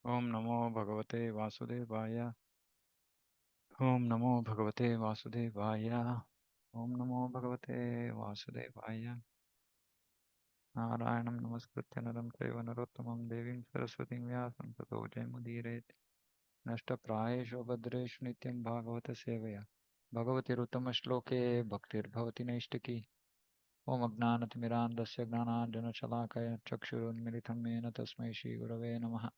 Om Namo Bhagavate Vasudevaya. Om Namo Bhagavate Vasudevaya. Om Namo Bhagavate Vasudevaya. Narayanam Namaskritya Naram Chaiva Narottamam Devim Saraswatim Vyasam Tato Jaymudiret. Nashta Prayeshu Bhadreshu Nityam Bhagavata Sevaya. Bhagavati Ruttama Shloke Bhaktir Bhavati Naishtaki. Om Agnanatimirandasya Gnananjana Shalakaya Chakshurunmilitam Mena Tasmai Shri Gurave Namaha.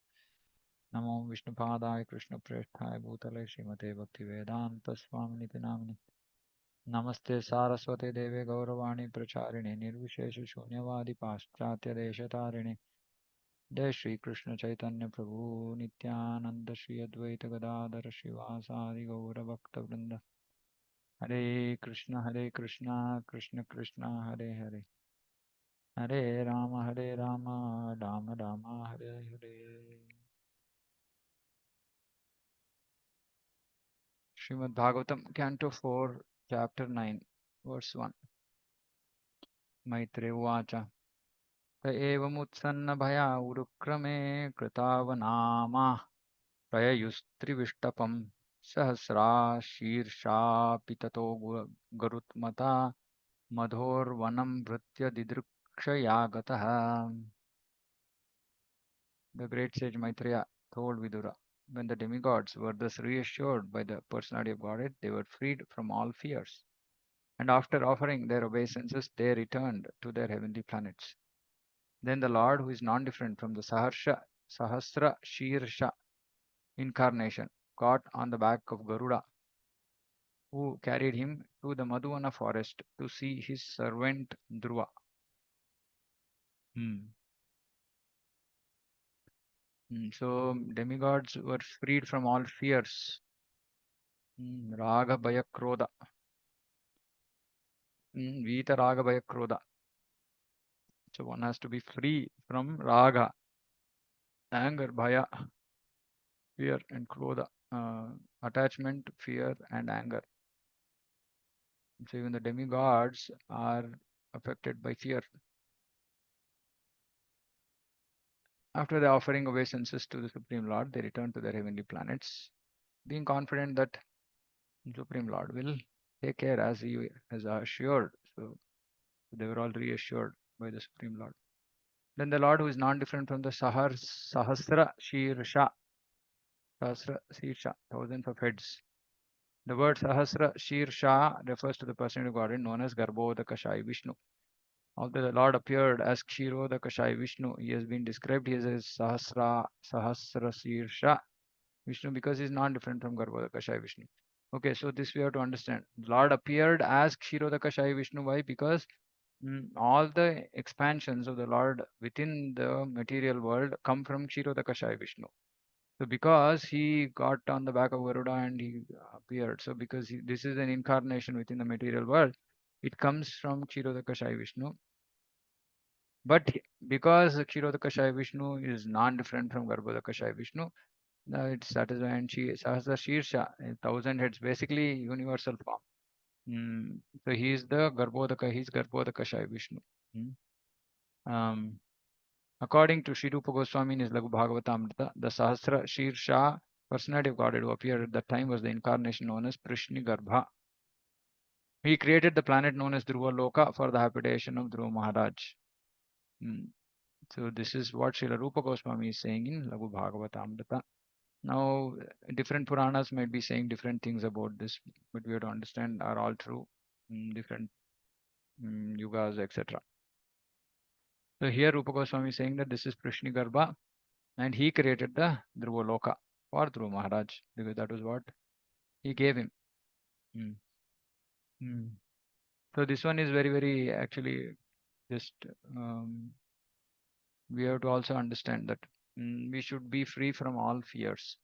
नमो विष्णुपादाय कृष्णप्रेष्ठाय भूतले श्रीमते भक्तिवेदान्त स्वामिनिति नामिनि नमस्ते सारस्वते देवे गौरवाणी प्रचारिणे निर्विशेष शून्यवादि पाश्चात्य देशतारिणे जय श्री कृष्ण चैतन्य प्रभु नित्यानंद श्री अद्वैत गदाधर श्रीवासादि गौर भक्त वृंद हरे Krishna Krishna Krishna Hare Hare Hare Ram Ram Ram Hare Hare Srimad Bhagavatam, Canto 4, Chapter 9, Verse 1. Maitre Uvacha. Sa evamutsana bhaya urukrame kritavanaama prayayustrivistapam sahasra shirsha pitato garutmata madhorvanam vritya didrukshayagataha. The great sage Maitreya told Vidura, when the demigods were thus reassured by the personality of Godhead, they were freed from all fears. And after offering their obeisances, they returned to their heavenly planets. Then the Lord, who is non-different from the Sahasra Shirsha incarnation, got on the back of Garuda, who carried him to the Madhuvana forest to see his servant Dhruva. Hmm. So demigods were freed from all fears. Raga Bhaya Krodha. Vita Raga Bhaya Krodha. So one has to be free from Raga, anger, Bhaya, fear, and Krodha. Attachment, fear, and anger. So even the demigods are affected by fear. After the offering obeisances to the Supreme Lord, they return to their heavenly planets, being confident that the Supreme Lord will take care as he has assured. So they were all reassured by the Supreme Lord. Then the Lord, who is non-different from the Sahasra Shirsha, thousands of heads. The word Sahasra Shirsha refers to the person of Godhead known as Garbhodakashai Vishnu. Although the Lord appeared as Kshirodakashai Vishnu, he has been described here as Sahasrasirsha Vishnu because he is not different from Garbhodakashai Vishnu. Okay, so this we have to understand. Lord appeared as Kshirodakashai Vishnu. Why? Because all the expansions of the Lord within the material world come from Kshirodakashai Vishnu. So because he got on the back of Garuda and he appeared, so because this is an incarnation within the material world, it comes from Kshirodakashai Vishnu. But because Kshirodakashai Vishnu is non-different from Garbhodakashai Vishnu, it's that is why and she Sahasra Shirsha, 1,000 heads, basically universal form. So he is the Garbhodaka, he is Garbhodakashai Vishnu. According to Sri Rupa Goswami in his Laghu Bhagavatamrita, the Sahasra Shirsha personality of Godhead who appeared at that time was the incarnation known as Prishni Garbha. He created the planet known as Dhruva Loka for the habitation of Dhruva Maharaj. So this is what Srila Rupa Goswami is saying in Laghu Bhagavatamrita. Now, different Puranas might be saying different things about this, but we have to understand are all true, different yugas, etc. So here Rupa Goswami is saying that this is Prishni Garbha and he created the Dhruva Loka for Dhruva Maharaj because that was what he gave him. Mm. Mm. So this one is very, very actually just we have to also understand that we should be free from all fears.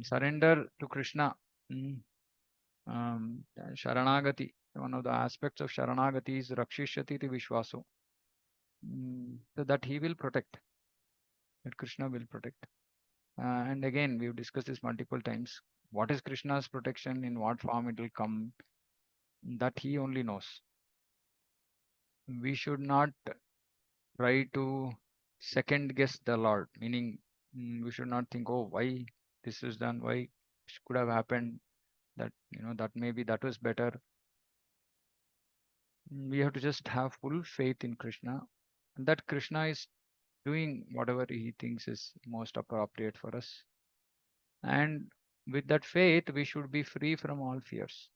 Surrender to Krishna. Sharanagati. One of the aspects of Sharanagati is Rakshishyati iti Vishwaso. So that he will protect, that Krishna will protect. And again, we've discussed this multiple times. What is Krishna's protection? In what form it will come? That he only knows. We should not try to second guess the Lord, meaning We should not think, oh, why this is done, why could have happened, that that maybe that was better. We have to just have full faith in Krishna, and that Krishna is doing whatever he thinks is most appropriate for us. And with that faith, we should be free from all fears.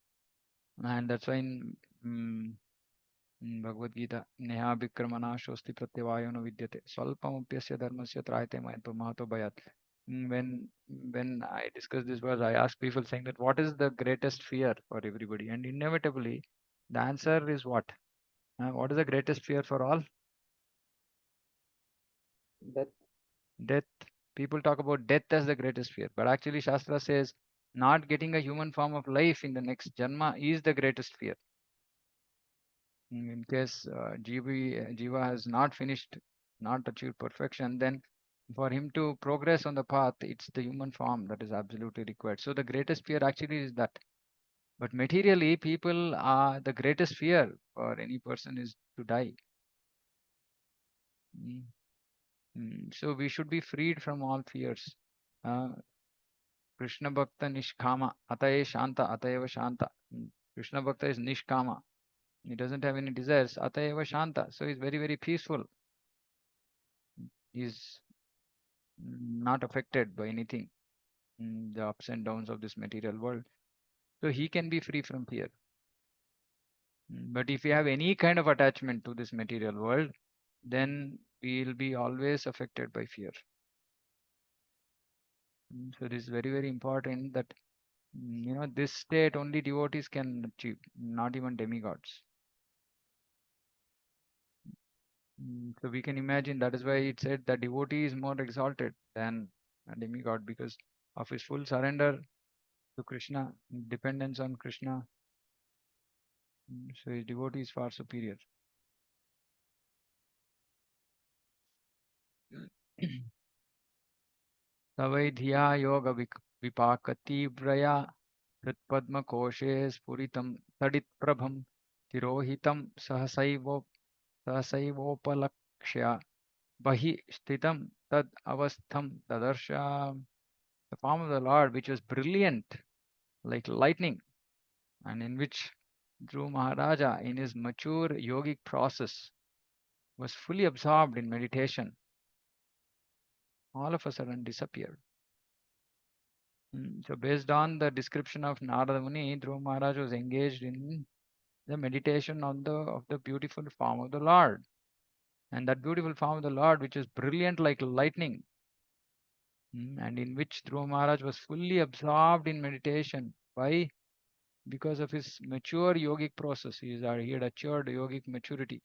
And that's why mm, in Bhagavad Gita, Neha Bikramana Shosti Pratyavayo no Vidyate Swalpamupyasya Dharmasya Trayate Mahato Bhayat. When I discuss this verse, I ask people saying that what is the greatest fear for everybody? And inevitably, the answer is what? What is the greatest fear for all? Death. Death. People talk about death as the greatest fear, but actually, Shastra says not getting a human form of life in the next Janma is the greatest fear. In case Jiva has not finished, not achieved perfection, then for him to progress on the path, it's the human form that is absolutely required. So the greatest fear actually is that. But materially, people are the greatest fear for any person is to die. Mm, So we should be freed from all fears. Uh, Krishna Bhakta Nishkama, Ataye Shanta, Atayeva Shanta. Krishna Bhakta is Nishkama. He doesn't have any desires. Atayeva Shanta. So he's very, very peaceful. He's not affected by anything, the ups and downs of this material world. So he can be free from fear. But if we have any kind of attachment to this material world, then we will be always affected by fear. So this is very, very important that this state only devotees can achieve, not even demigods. So we can imagine that is why it said that devotee is more exalted than a demigod because of his full surrender to Krishna, dependence on Krishna. So his devotee is far superior. तवै धिया विपाकतीव्रया हृत्पद्मकोशे स्फुरितं तडित्प्रभं तिरोहितं सहसैवोपलक्ष्य बहिः स्थितं तद् अवस्थं ददर्श. The form of the Lord, which was brilliant like lightning, and in which Dhruva Maharaja, in his mature yogic process, was fully absorbed in meditation, all of a sudden disappeared. So, based on the description of Narada Muni, Dhruva Maharaj was engaged in the meditation on the beautiful form of the Lord. And that beautiful form of the Lord, which is brilliant like lightning, and in which Dhruva Maharaj was fully absorbed in meditation. Why? Because of his mature yogic process. He had achieved yogic maturity.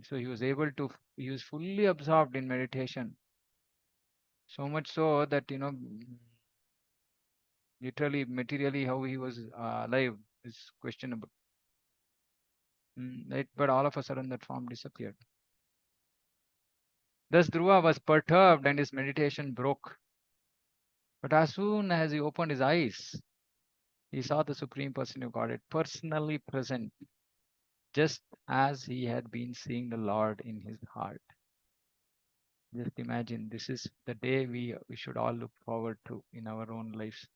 So he was fully absorbed in meditation. So much so that, literally, materially, how he was alive is questionable. Right? But all of a sudden, that form disappeared. Thus, Dhruva was perturbed and his meditation broke. But as soon as he opened his eyes, he saw the Supreme Person of Godhead personally present, just as he had been seeing the Lord in his heart. Just imagine, this is the day we should all look forward to in our own lives.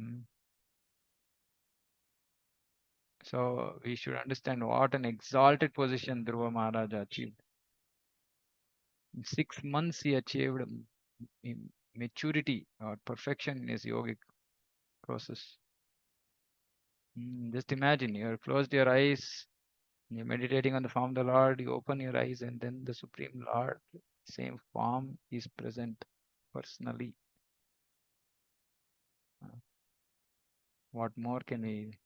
Mm. So we should understand what an exalted position Dhruva Maharaja achieved. In 6 months, he achieved maturity or perfection in his yogic process. Just imagine, you have closed your eyes, you're meditating on the form of the Lord, you open your eyes, and then the Supreme Lord, same form, is present personally. Uh, What more can we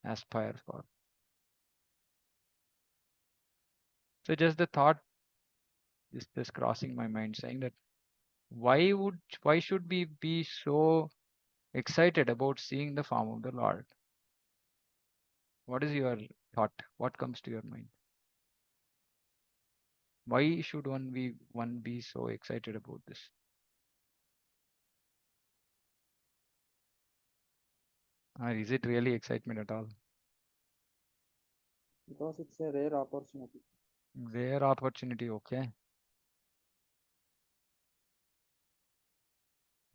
aspire for? So just the thought is just crossing my mind, saying that why should we be so excited about seeing the form of the Lord? What is your thought? What comes to your mind? Why should one be so excited about this? Or is it really excitement at all? Because it's a rare opportunity. Rare opportunity, okay.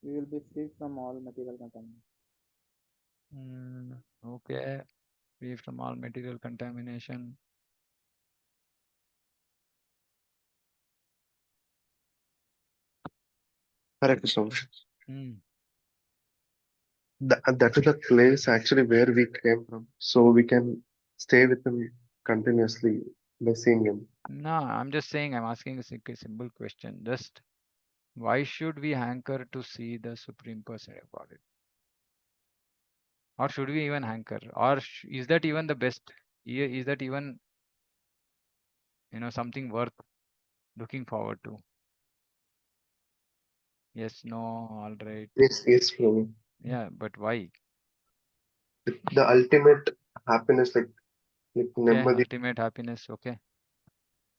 We will be free from all material contamination. Okay, free from all material contamination. Hare Krishna. Hmm. That is the place actually where we came from. So we can stay with him continuously by seeing him. No, I'm just saying, I'm asking a simple question. Just why should we hanker to see the Supreme Person of Godhead? Or should we even hanker? Or is that even the best? Is that even, something worth looking forward to? Yes, no, all right. Yes, Prabhu. Yeah, but why? The ultimate happiness, like Okay, Nemmadi. ultimate happiness. Okay.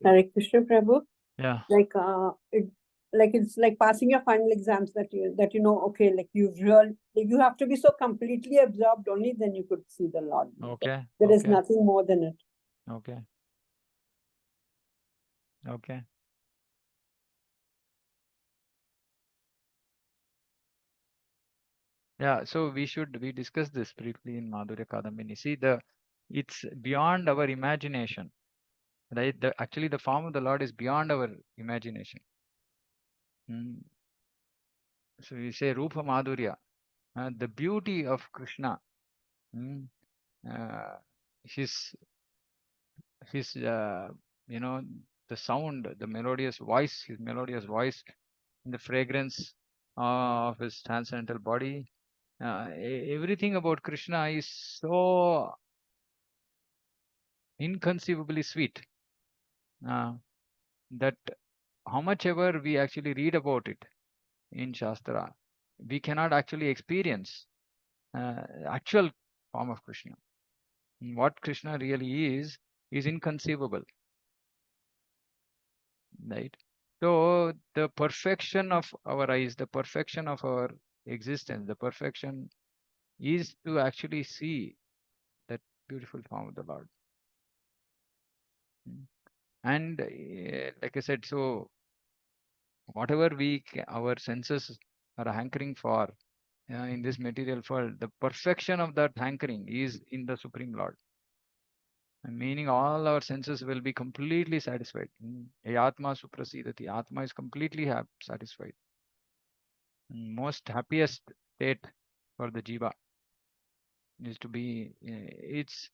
Hare Krishna Prabhu. Yeah. Like it's like passing your final exams that you know, okay, like you have to be so completely absorbed, only then you could see the Lord. Okay. There is Okay. nothing more than it. Okay. Okay. Yeah, so we discussed this briefly in Madhurya Kadambini. See, it's beyond our imagination, right? Actually, the form of the Lord is beyond our imagination. Mm. So we say Rupa Madhurya, the beauty of Krishna, mm, uh, his his you know the sound, the melodious voice, his melodious voice, the fragrance of his transcendental body. Everything about Krishna is so inconceivably sweet uh, that how much ever we actually read about it in Shastra, we cannot actually experience actual form of Krishna. What Krishna really is inconceivable, right? So the perfection of our eyes, the perfection of our existence, the perfection is to actually see that beautiful form of the Lord. Mm. And like I said, so whatever our senses are hankering for in this material world, the perfection of that hankering is in the Supreme Lord. Meaning all our senses will be completely satisfied. Atma suprasidati. Atma is completely satisfied. Most happiest state for the jiva is to be. It's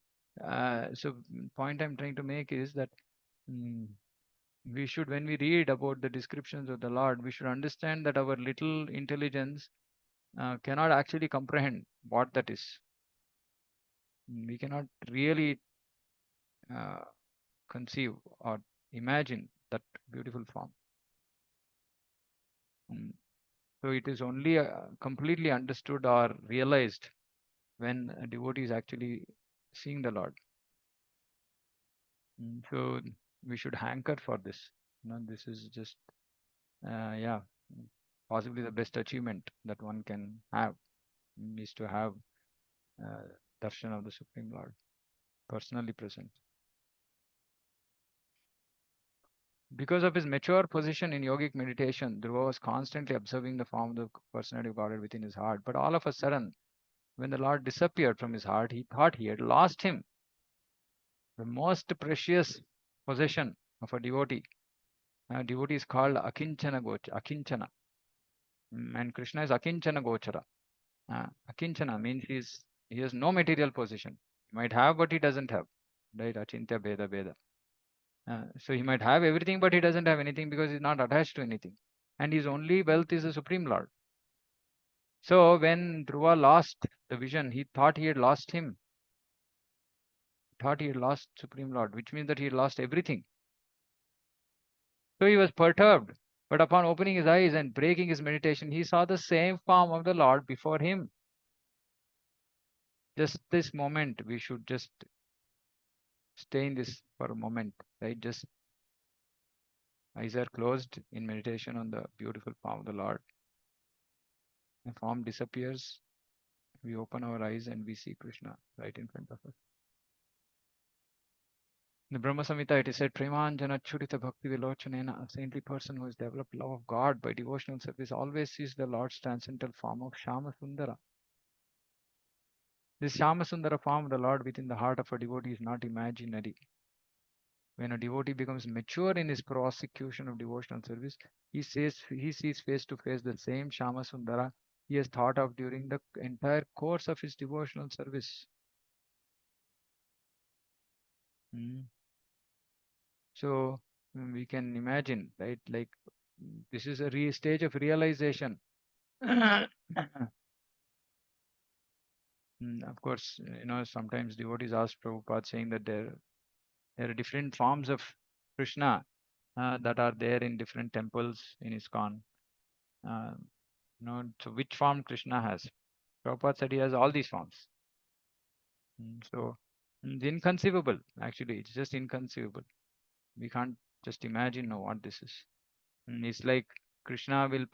so point I'm trying to make is that mm, we should, when we read about the descriptions of the Lord, we should understand that our little intelligence cannot actually comprehend what that is. We cannot really uh, conceive or imagine that beautiful form. Mm. So it is only completely understood or realized when a devotee is actually seeing the Lord. So we should hanker for this. This is just, yeah, possibly the best achievement that one can have is to have uh, darshan of the Supreme Lord personally present. Because of his mature position in yogic meditation, Dhruva was constantly observing the form of the personality of Godhead within his heart. But all of a sudden, when the Lord disappeared from his heart, he thought he had lost him, the most precious possession of a devotee. A devotee is called Akinchana. And Krishna is Akinchana Gochara. Akinchana means he has no material possession. He might have, but he doesn't have. Right? Achintya Bheda Bheda. So he might have everything, but he doesn't have anything because he's not attached to anything. And his only wealth is the Supreme Lord. So when Dhruva lost the vision, he thought he had lost him. He thought he had lost Supreme Lord, which means that he had lost everything. So he was perturbed. But upon opening his eyes and breaking his meditation, he saw the same form of the Lord before him. Just this moment, we should just stay in this for a moment, right? Just eyes are closed in meditation on the beautiful form of the Lord. The form disappears. We open our eyes and we see Krishna right in front of us. In the Brahma Samhita, it is said, Premanjana Chudita Bhakti Vilochanena, a saintly person who has developed love of God by devotional service, always sees the Lord's transcendental form of Shama Sundara. This Shama Sundara form of the Lord within the heart of a devotee is not imaginary. When a devotee becomes mature in his prosecution of devotional service, he sees face to face the same Shama Sundara he has thought of during the entire course of his devotional service. So we can imagine, right? Like this is a stage of realization. Of course, sometimes devotees ask Prabhupada saying that there are different forms of Krishna that are there in different temples in ISKCON. So which form Krishna has? Prabhupada said he has all these forms. So it's inconceivable. Actually, it's just inconceivable. We can't just imagine what this is. It's like Krishna he's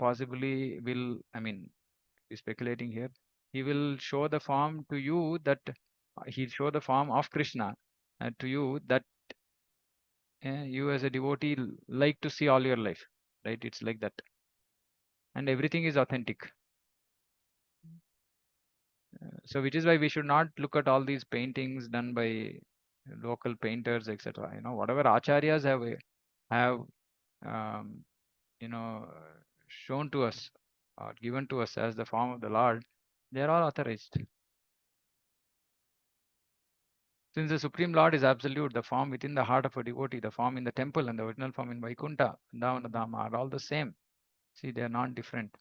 speculating here. He will show the form to you that he'll show the form of Krishna to you that you as a devotee like to see all your life, right? It's like that. And everything is authentic. So which is why we should not look at all these paintings done by local painters, etc. Whatever acharyas have um, shown to us or given to us as the form of the Lord, they are all authorized. Since the Supreme Lord is absolute, the form within the heart of a devotee, the form in the temple and the original form in Vaikuntha, Vrindavana Dhama are all the same. See, they are not different.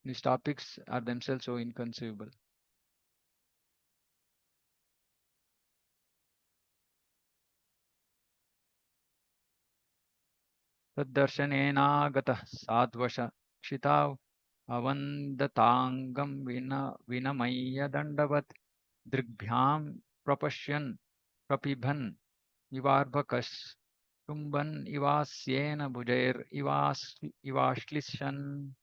These topics are themselves so inconceivable. Taddarshanenagatah sadvasha kshitav avandataangam vinamaya dandavat drigbhyam prapashyan prapibhan ivarbhakas tumban ivasyena bujair ivashlishan.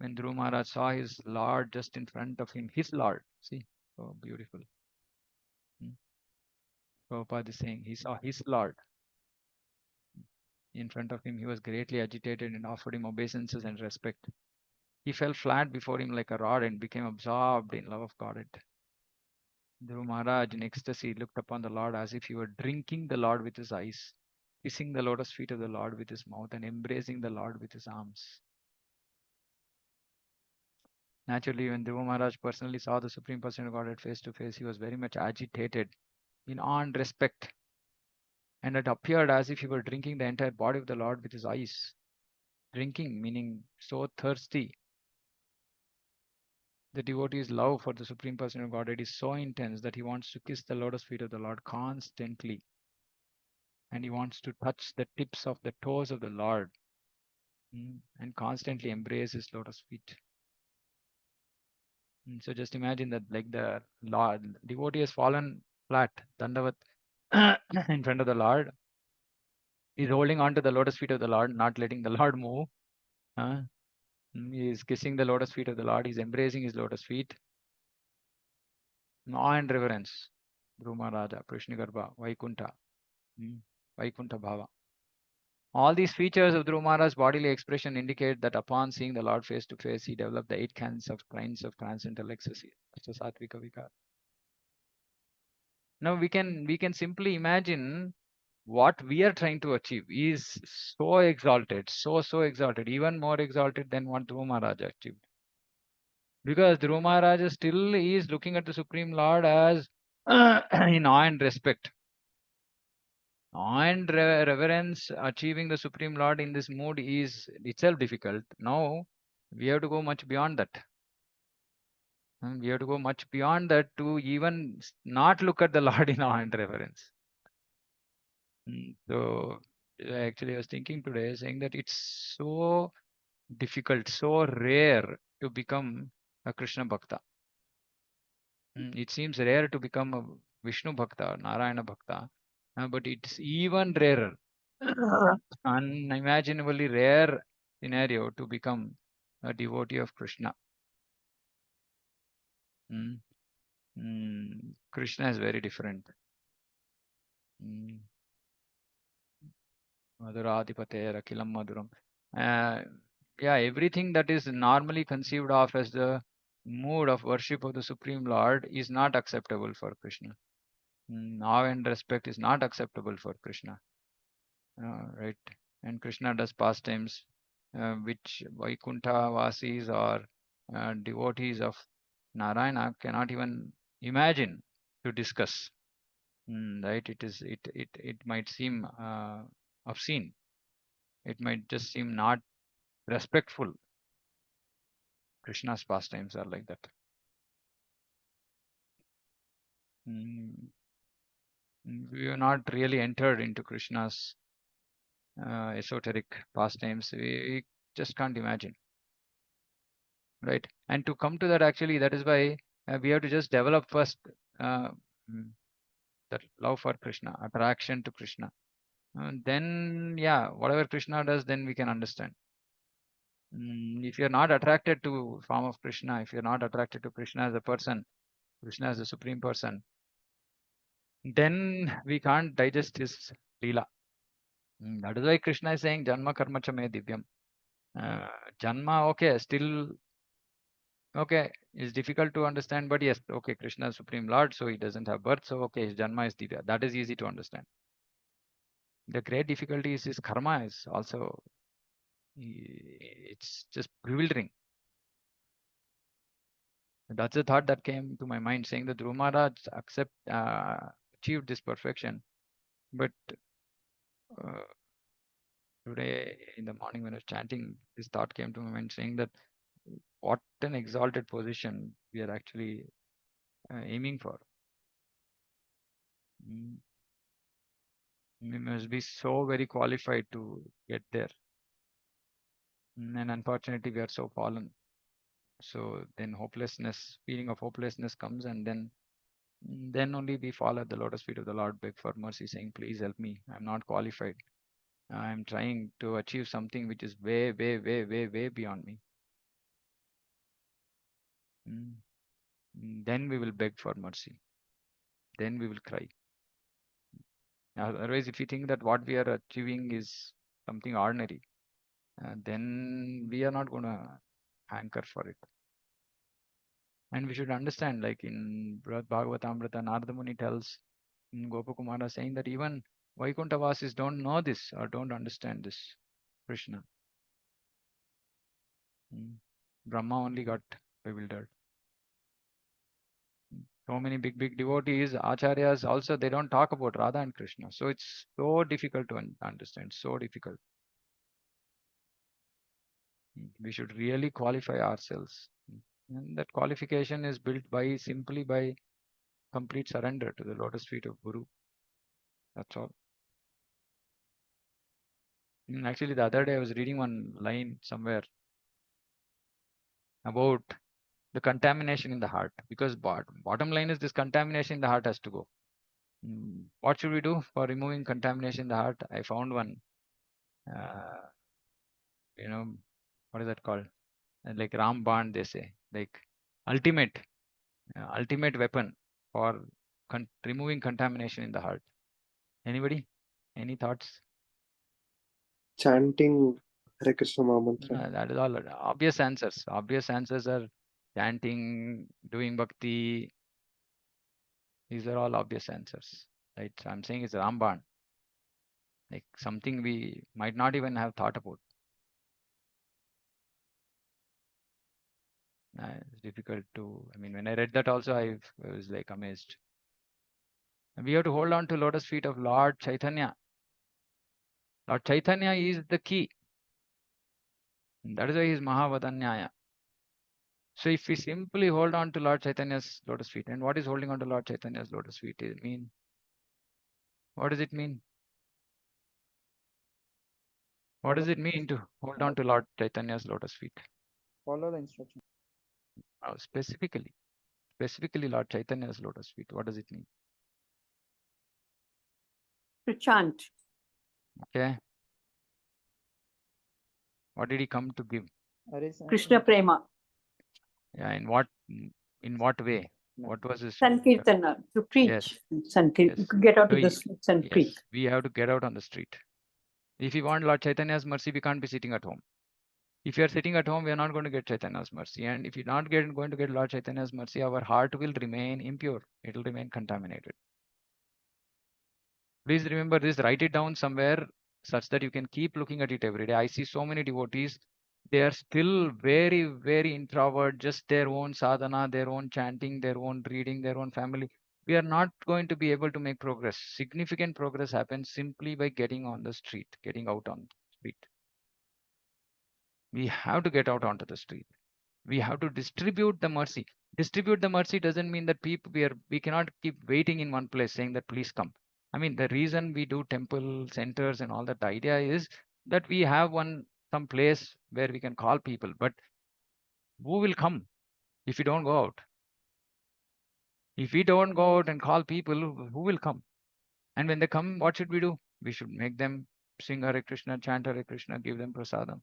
When Dhruva Maharaj saw his Lord just in front of him, his Lord, see, so beautiful. Prabhupada is saying he saw his Lord in front of him. He was greatly agitated and offered him obeisances and respect. He fell flat before him like a rod and became absorbed in love of Godhead. Dhruva Maharaj in ecstasy looked upon the Lord as if he were drinking the Lord with his eyes, kissing the lotus feet of the Lord with his mouth, and embracing the Lord with his arms. Naturally, when Dhruva Maharaj personally saw the Supreme Person of Godhead face to face, he was very much agitated in awe and respect, and it appeared as if he were drinking the entire body of the Lord with his eyes. Drinking meaning so thirsty. The devotee's love for the Supreme Person of Godhead is so intense that he wants to kiss the lotus feet of the Lord constantly. And he wants to touch the tips of the toes of the Lord and constantly embrace his lotus feet. So just imagine that, like the Lord, devotee has fallen flat, Dandavat, in front of the Lord. He's holding on to the lotus feet of the Lord, not letting the Lord move. He is kissing the lotus feet of the Lord. He's embracing his lotus feet. Awe and reverence. Dhruva Maharaja, Prishnigarbha, Vaikuntha, Vaikuntha Bhava. All these features of Dhruva Maharaj's bodily expression indicate that upon seeing the Lord face to face, he developed the 8 kinds of transcendental ecstasy. That's Satvika Vikar. Now we can simply imagine what we are trying to achieve is so exalted, so exalted, even more exalted than what Dhruva Maharaj achieved. Because Dhruva Maharaj still is looking at the Supreme Lord as in awe and respect. Awe and reverence, achieving the Supreme Lord in this mood is itself difficult. Now we have to go much beyond that. We have to go much beyond that to even not look at the Lord in awe and reverence. So actually I was thinking today saying that it's so difficult, so rare to become a Krishna Bhakta. It seems rare to become a Vishnu Bhakta, Narayana Bhakta, but it's even rarer, unimaginably rare scenario to become a devotee of Krishna. Krishna is very different. Madhuradipate Rakilam Madhuram. Yeah, everything that is normally conceived of as the mood of worship of the Supreme Lord is not acceptable for Krishna. Awe and respect is not acceptable for Krishna. Right? And Krishna does pastimes which Vaikuntha Vasis or devotees of Narayana cannot even imagine to discuss. Right? It might seem obscene. It might just seem not respectful. Krishna's pastimes are like that. We have not really entered into Krishna's esoteric pastimes. We just can't imagine. Right? And to come to that, actually, that is why we have to just develop first that love for Krishna, attraction to Krishna. Then, yeah, whatever Krishna does, then we can understand. If you're not attracted to form of Krishna, if you're not attracted to Krishna as a person, Krishna as the supreme person, then we can't digest his Leela. That is why Krishna is saying Janma Karma Cha Me Divyam. Janma, okay, still okay, is difficult to understand, but yes, okay, Krishna is Supreme Lord, so he doesn't have birth, so okay, his Janma is Divya. That is easy to understand. The great difficulty is his karma is also, it's just bewildering. That's the thought that came to my mind, saying that Dhruva Maharaj achieved this perfection, but today in the morning when I was chanting, this thought came to my mind, saying that what an exalted position we are actually aiming for. We must be so very qualified to get there. And unfortunately, we are so fallen. So then hopelessness, feeling of hopelessness comes, and then only we fall at the lotus feet of the Lord, beg for mercy, saying, please help me. I'm not qualified. I'm trying to achieve something which is way, way, way, way, way beyond me. Then we will beg for mercy. Then we will cry. Otherwise, if we think that what we are achieving is something ordinary, then we are not going to hanker for it. And we should understand, like in Bhagavatam, Narada Muni tells Gopakumara, saying that even Vaikuntha Vasis don't know this or don't understand this Krishna. Brahma only got bewildered. So many big devotees, acharyas also, they don't talk about Radha and Krishna. So it's so difficult to understand, so difficult. We should really qualify ourselves. And that qualification is built by simply by complete surrender to the lotus feet of Guru. That's all. Actually, the other day I was reading one line somewhere about the contamination in the heart, because bottom line is this contamination in the heart has to go. What should we do for removing contamination in the heart? I found one, what is that called? Like Ramband, they say, like ultimate weapon for removing contamination in the heart. Anybody? Any thoughts? Chanting Hare Krishna Mahamantra. That is all obvious answers. Obvious answers are chanting, doing bhakti. These are all obvious answers, right? So I'm saying it's Ramban, like something we might not even have thought about. It's difficult to, when I read that also, I was like amazed. And we have to hold on to lotus feet of Lord Chaitanya. Lord Chaitanya is the key. And that is why he is Mahavadanyaya. So if we simply hold on to Lord Chaitanya's lotus feet, and what is holding on to Lord Chaitanya's lotus feet mean? What does it mean? What does it mean to hold on to Lord Chaitanya's lotus feet? Follow the instruction. Specifically Lord Chaitanya's lotus feet. What does it mean? To chant. Okay. What did he come to give? Krishna Prema, Yeah, in what way? No. What was his Sankirtana, to preach. You yes. could get out So to the he- streets and yes, preach. we have to get out on the street. If we want Lord Chaitanya's mercy, we can't be sitting at home. If you are sitting at home, we are not going to get Chaitanya's mercy. And if you're not going to get Lord Chaitanya's mercy, our heart will remain impure. It will remain contaminated. Please remember this, write it down somewhere such that you can keep looking at it every day. I see so many devotees, they are still very, very introvert, just their own sadhana, their own chanting, their own reading, their own family. We are not going to be able to make progress. Significant progress happens simply by getting on the street, getting out on the street. We have to get out onto the street. We have to distribute the mercy. Distribute the mercy doesn't mean that we cannot keep waiting in one place saying that please come. I mean, the reason we do temple centers and all that, the idea is that we have some place where we can call people, but who will come if we don't go out? If we don't go out and call people, who will come? And when they come, what should we do? We should make them sing Hare Krishna, chant Hare Krishna, give them prasadam.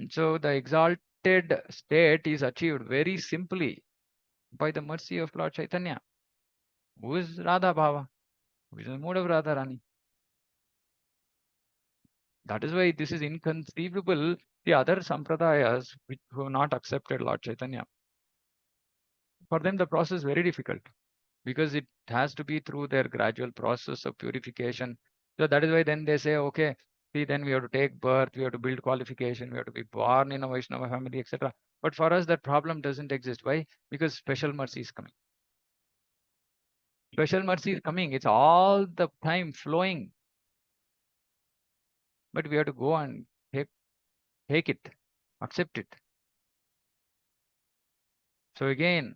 So the exalted state is achieved very simply by the mercy of Lord Chaitanya, who is Radha Bhava, who is in the mood of Radharani. That is why this is inconceivable. The other sampradayas who have not accepted Lord Chaitanya, for them the process is very difficult because it has to be through their gradual process of purification. So that is why then they say, okay, see, then we have to take birth, we have to build qualification, we have to be born in a Vaishnava family, etc. But for us, that problem doesn't exist. Why? Because special mercy is coming. Special mercy is coming. It's all the time flowing. But we have to go and take it, accept it. So again,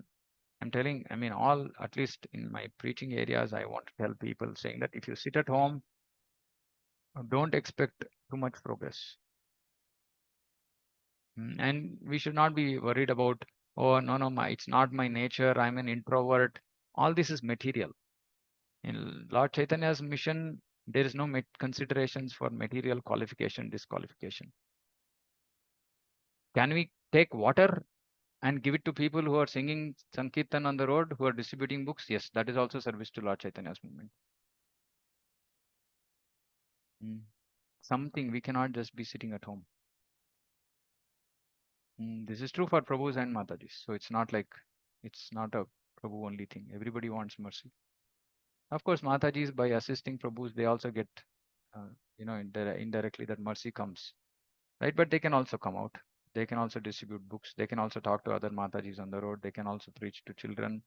I'm telling, I mean, at least in my preaching areas, I want to tell people saying that if you sit at home, don't expect too much progress. And we should not be worried about, oh, no, it's not my nature. I'm an introvert. All this is material. In Lord Chaitanya's mission, there is no considerations for material qualification, disqualification. Can we take water and give it to people who are singing Sankirtan on the road, who are distributing books? Yes, that is also service to Lord Chaitanya's movement. Something we cannot just be sitting at home. This is true for Prabhus and Matajis. So it's not like it's not a Prabhu only thing. Everybody wants mercy. Of course, Matajis, by assisting Prabhus, they also get, indirectly that mercy comes. Right? But they can also come out. They can also distribute books. They can also talk to other Matajis on the road. They can also preach to children.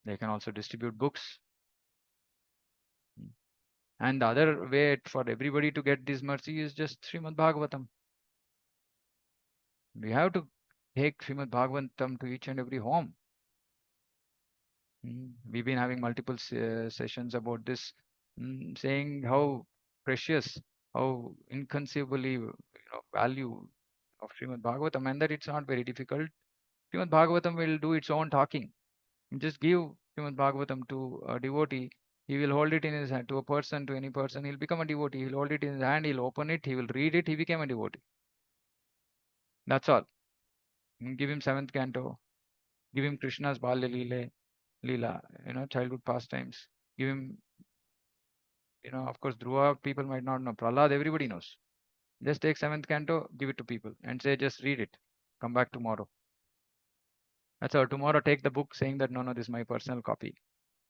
They can also distribute books. And the other way for everybody to get this mercy is just Srimad Bhagavatam. We have to take Srimad Bhagavatam to each and every home. We've been having multiple sessions about this, saying how precious, how inconceivably value of Srimad Bhagavatam, and that it's not very difficult. Srimad Bhagavatam will do its own talking. Just give Srimad Bhagavatam to a devotee. He will hold it in his hand. To a person, to any person, he'll become a devotee. He'll hold it in his hand, he'll open it, he will read it, he became a devotee. That's all. Give him 7th canto. Give him Krishna's Balya Leela, childhood pastimes. Give him, of course, Dhruva people might not know. Prahlad, everybody knows. Just take 7th canto, give it to people and say, just read it. Come back tomorrow. That's all. Tomorrow, take the book saying that, no, this is my personal copy.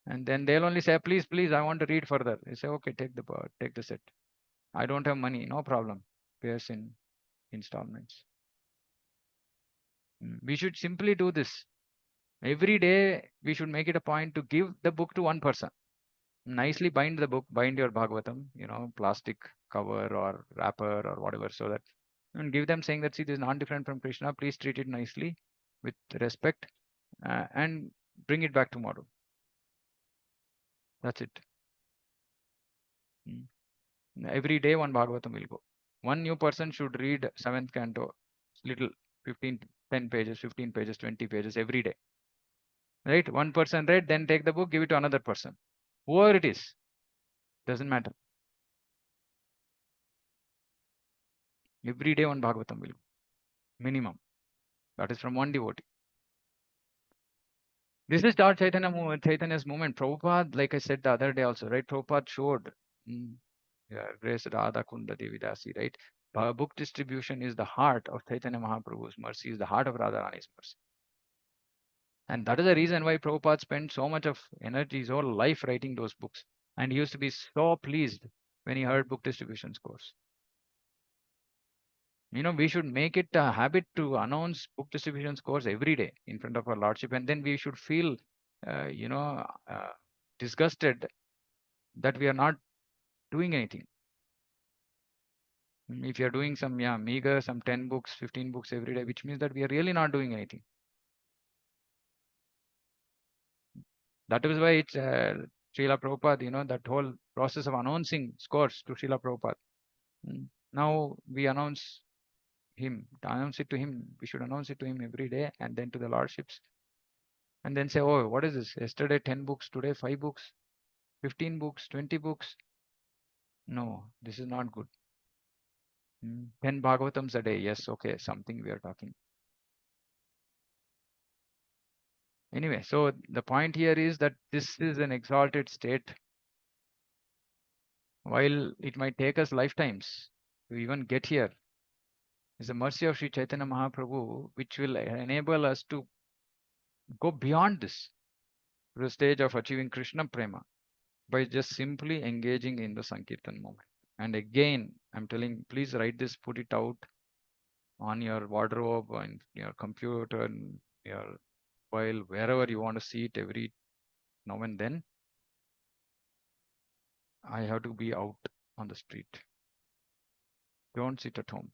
And then they'll only say, please, I want to read further. You say, okay, take the set. I don't have money. No problem. Pay us in installments. We should simply do this. Every day, we should make it a point to give the book to one person. Nicely bind the book, bind your Bhagavatam, plastic cover or wrapper or whatever, so that, and give them saying that, see, this is not different from Krishna. Please treat it nicely with respect and bring it back tomorrow. That's it. Every day one Bhagavatam will go. One new person should read 7th canto, little 10 pages, 15 pages, 20 pages every day. Right? One person read, then take the book, give it to another person. Whoever it is. Doesn't matter. Every day one Bhagavatam will go. Minimum. That is from one devotee. This is Lord Chaitanya's movement. Prabhupada, like I said the other day also, right? Prabhupada showed Grace Radha Kunda Devi Dasi, right? Book distribution is the heart of Chaitanya Mahaprabhu's mercy, is the heart of Radharani's mercy. And that is the reason why Prabhupada spent so much of energy, his whole life writing those books. And he used to be so pleased when he heard book distribution scores. We should make it a habit to announce book distribution scores every day in front of our Lordship. And then we should feel, disgusted that we are not doing anything. If you are doing some, meager, some 10 books, 15 books every day, which means that we are really not doing anything. That is why it's Srila Prabhupada, that whole process of announcing scores to Srila Prabhupada. Now we announce it to him. We should announce it to him every day and then to the Lordships. And then say, oh, what is this? Yesterday 10 books, today 5 books, 15 books, 20 books. No, this is not good. 10 Bhagavatams a day. Yes, okay, something we are talking. Anyway, so the point here is that this is an exalted state. While it might take us lifetimes to even get here, it's the mercy of Sri Chaitanya Mahaprabhu which will enable us to go beyond this to the stage of achieving Krishna Prema by just simply engaging in the Sankirtan moment. And again, I'm telling, please write this, put it out on your wardrobe, on your computer, and your mobile, wherever you want to see it every now and then. I have to be out on the street. Don't sit at home.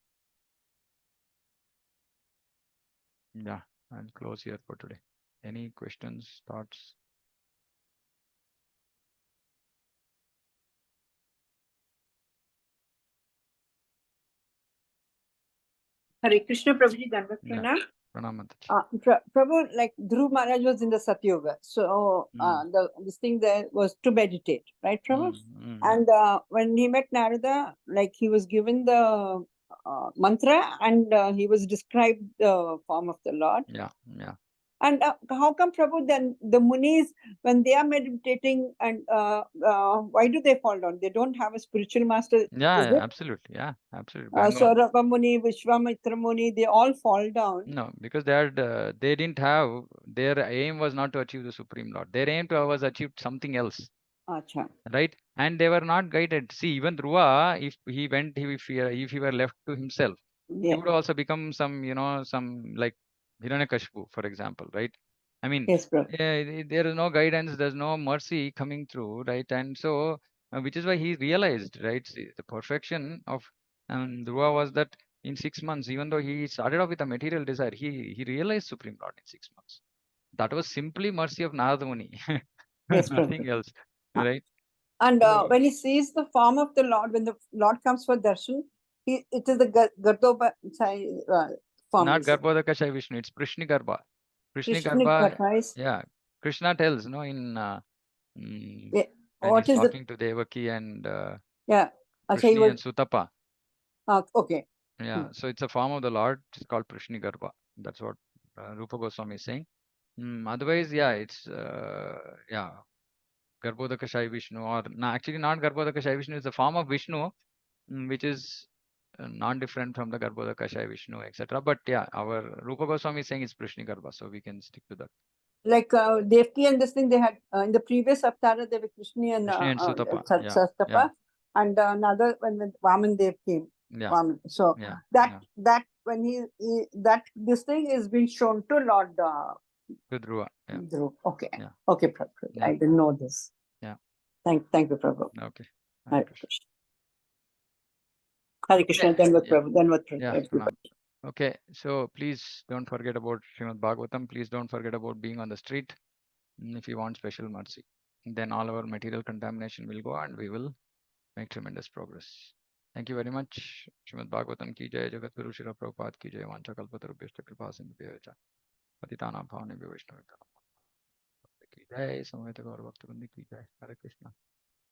Yeah, I'll close here for today. Any questions, thoughts? Hare Krishna Prabhuji, Dandavat Yeah. Pranam. Pranam Mataji. Prabhu, like Dhruva Maharaj was in the Satyuga. So this thing there was to meditate, right, Prabhu? Yeah. And when he met Narada, like he was given the mantra and he was described the form of the Lord. Yeah. And how come, Prabhu, then the Munis, when they are meditating, and why do they fall down? They don't have a spiritual master. Yeah, is it? absolutely. Yeah, absolutely. Bang on. Saurabha Muni, Vishwamitra Muni, they all fall down. No, because they didn't have, their aim was not to achieve the Supreme Lord. Their aim was achieved something else. Acha. Right? And they were not guided. See, even Dhruva, if he were left to himself, he would also become some like Hiranyakashipu, for example, right? I mean, Yes, there is no guidance, there's no mercy coming through, right? And so, which is why he realized, right? See, the perfection of Dhruva was that in 6 months, even though he started off with a material desire, he realized Supreme Lord in 6 months. That was simply mercy of Narada Muni. Yes, nothing else, right? And when he sees the form of the Lord, when the Lord comes for darshan, it is the Gardhoba form. Not Garbhodaka Shai Vishnu, it's Prishni Garbha. Prishni Garbha, yeah. Krishna tells, in when what he's is talking to Devaki and Krishni and Sutapa. Okay. Yeah, so it's a form of the Lord. It's called Prishni Garbha. That's what Rupa Goswami is saying. Otherwise, yeah, it's Garbhodaka Shai Vishnu, or actually not Garbhodaka Shai Vishnu, it's a form of Vishnu, which is not different from the Garbhodaka Shai Vishnu, etc. But yeah, our Rupa Goswami is saying it's Prishni Garbha, so we can stick to that. Like Devaki and this thing, they had in the previous Avtara, they were Krishni and Satapa, and another when Vaman Dev came. Yeah. Vaman. So that when this thing is being shown to Lord to Dhruva. Yeah. Dhruva. Okay. Yeah. Okay, Prabhu. Yeah. I didn't know this. Yeah. Thank you, Prabhu. Okay. Hare Krishna. Hare Krishna. Prabhu. Okay, so please don't forget about Srimad Bhagavatam. Please don't forget about being on the street if you want special mercy. Then all our material contamination will go and we will make tremendous progress. Thank you very much. Srimad Bhagavatam ki jai, Jagat Guru Shri Prabhupada ki jai, Vancha Kalpatarubhyashta Kripa Sindhubhyo cha, Patitana Bhavane Vaishnava ki jai, Samveta Gaur Bhakta Vrinda ki jai. Hare Krishna.